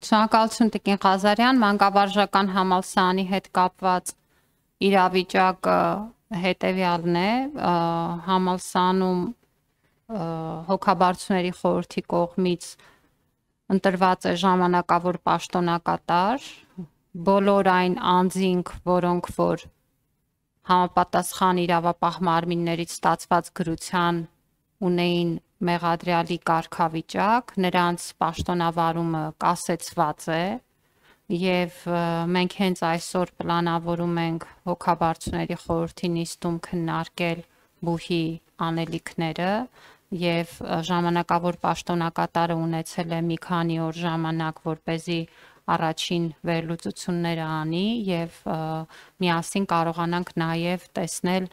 Շնորհակալություն Տիկին Ղազարյան, մանկավարժական համալսարանի հետ կապված իրավիճակը հետևյալն է, համալսարանում հոգաբարձուների խորհրդի կողմից ընտրված է ժամանակավոր պաշտոնակատար, բոլոր այն անձինք, որոնք որ համապատասխան իրավապահ մարմիններից ստացված գրության ունեին մեղադրյալի կարգավիճակ, նրանց պաշտոնավարումը կասեցված է եւ մենք հենց այսօր պլանավորում ենք հոգաբարձուների խորհրդի նիստում քննարկել բուհի անելիքները եւ ժամանակավոր պաշտոնակատարը ունեցել է մի քանի օր ժամանակ, որպեսզի առաջին վերլուծությունները անի եւ միասին կարողանանք նաեւ տեսնել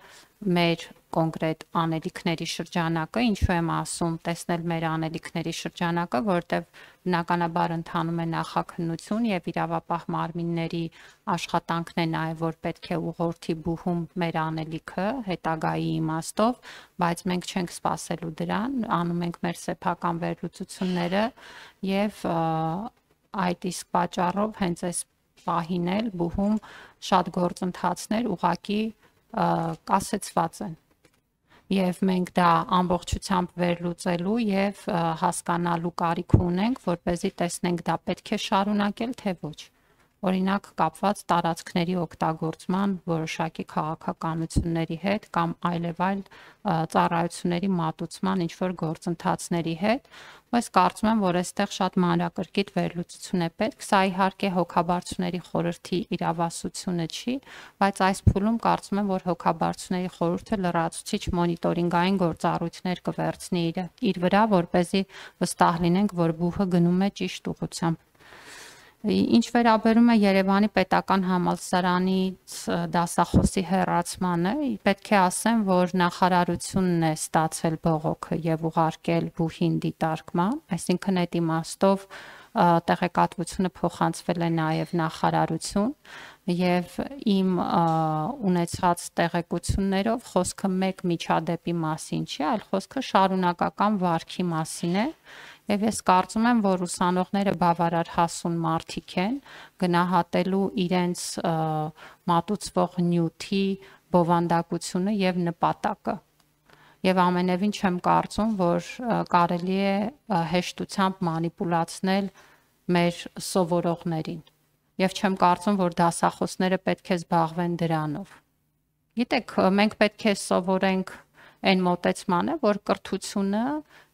մեր կոնկրետ անելիքների շրջանակը, ինչու եմ ասում տեսնել մեր անելիքների շրջանակը, որտեղ բնականաբար ընթանում է նախաքննություն եւ իրավապահ մարմինների աշխատանքն է նաեւ որ պետք է ուղղորդի բուհում մեր անելիքը հետագայի իմաստով, բայց մենք չենք սպասելու դրան, անում ենք մեր սեփական վերլուծությունները եւ այդ իսկ պատճառով հենց այս պահին էլ բուհում շատ գործընթացներ ուղղակի կասեցված են եւ մենք դա ամբողջությամբ վերլուծելու եւ հասկանալու կարիք ունենք, որպեսզի տեսնենք դա պետք է շարունակել թե ոչ։ Օրինակ կապված տարածքների օգտագործման որոշակի քաղաքականությունների հետ կամ այլևայլ ծառայությունների մատուցման ինչ որ գործընթացների հետ, բայց կարծում եմ, որ այստեղ շատ մանրակրկիտ վերլուծություն է պետք, սա իհարկե հոգաբարձուների խորհրդի իրավասությունը չի, բայց այս փուլում կարծում եմ, որ հոգաբարձուների խորհուրդը լրացուցիչ մոնիտորինգային գործառույթներ կվերցնի իր վրա, որպեսզի վստահ լինենք, որ բուհը գնում է ճիշտ ուղղությամբ։ Ինչ վերաբերում է Երևանի պետական համալսարանից դասախոսի հեռացմանը, պետք է ասեմ, որ նախարարությունն է ստացել բողոքը եւ ուղարկել բուհին դիտարկման, այսինքն այդ իմաստով տեղեկատվությունը փոխանցվել է նաեւ նախարարություն եւ իմ ունեցած տեղեկություններով խոսքը մեկ միջադեպի մասին չի, այլ խոսքը շարունակական վարքի մասին է եւ ես կարծում եմ, որ ուսանողները բավարար հասուն մարդիկ են գնահատելու իրենց մատուցվող նյութի բովանդակությունը եւ նպատակը եւ ամենևին չեմ կարծում, որ կարելի է հեշտությամբ մանիպուլացնել մեր սովորողներին եւ չեմ կարծում, որ դասախոսները պետք է զբաղվեն դրանով։ Գիտեք, մենք պետք է սովորենք այն մոտեցմանը, որ կրթությունը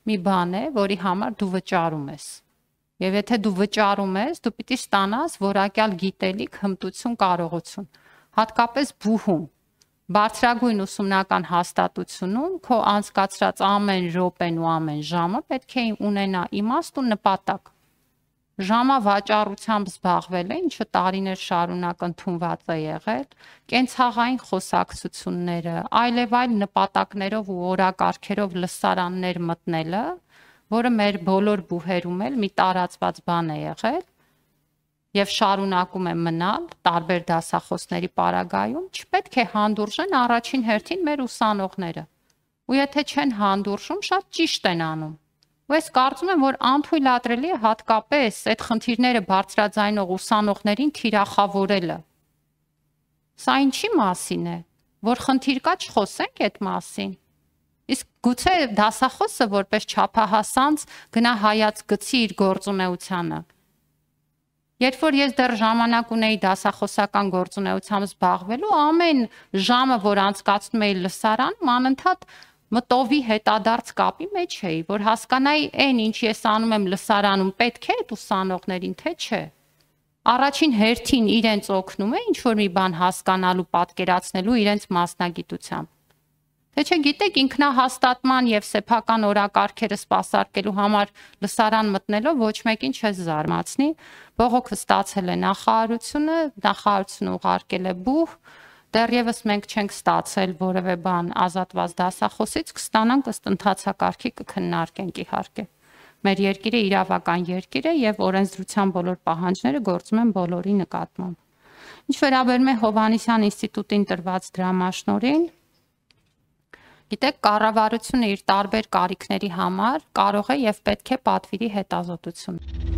մի բան է, որի համար դու վճարում ես։ Եվ եթե դու վճարում ես, դու պիտի ստանաս որակյալ գիտելիք, հմտություն, կարողություն։ Հատկապես բուհում, բարձրագույն ուսումնական հաստատությունում քո անցկացրած ամեն րոպեն ու ամեն ժամը պետք է ունենա իմաստ ու նպատակ։ Ժամավաճառությամբ զբաղվելը, ինչը տարիներ շարունակ ընդունված է եղել, կենցաղային խոսակցությունները, այլևայլ նպատակներով ու օրակարգերով լսարաններ մտնելը, որը մեր բոլոր բուհերում էլ մի տարածված բան է եղել եւ շարունակում է մնալ տարբեր դասախոսների պարագայում, չպետք է հանդուրժեն առաջին հերթին մեր ուսանողները։ Ու եթե չեն հանդուրժում, շատ ճիշտ են անում։ Ու ես կարծում եմ, որ անթույլատրելի է հատկապես այդ խնդիրները բարձրաձայնող ուսանողներին թիրախավորելը։ Սա ինչի մասին է, որ խնդիր կա չխոսենք այդ մասին։ Իսկ գուցե դասախոսը որպես չափահասանց գնա հայաց գցի իր գործունեությանը։ Երբ որ ես դեռ ժամանակ ունեի դասախոսական գործունեությամբ զբաղվելու, ամեն ժամը, որ անցկացնում էի լսարանում, անընդհատ մտովի հետադարձ կապի մեջ էի, որ հասկանայի այն, ինչ ես անում եմ լսարանում, պետք է այդ ուսանողներին, թե չէ։ Առաջին հերթին իրենց օգնում է ինչ-որ մի բան հասկանալու, պատկերացնելու իրենց մասնագիտությամբ։ Թե չէ գիտեք, ինքնահաստատման եւ սեփական օրակարգերը սպասարկելու համար լսարան մտնելով ոչ մեկին չես զարմացնի, բողոքը ստացել է նախարարությունը ուղարկել է բուհ, դեռևս մենք չենք ստացել որևէ բան ազատված դասախոսից, կստանանք ըստ ընթացակարգի կքննարկենք իհարկե։ Մեր երկիրը իրավական երկիր է եւ օրենսդրության բոլոր պահանջները գործում են բոլորի նկատմամբ։ Ինչ վերաբերում է Հովհաննիսյան ինստիտուտին տրված դրամաշնորհին, գիտեք, կառավարությունը իր տարբեր կարիքների համար կարող է եւ պետք է պատվիրի հետազոտություն։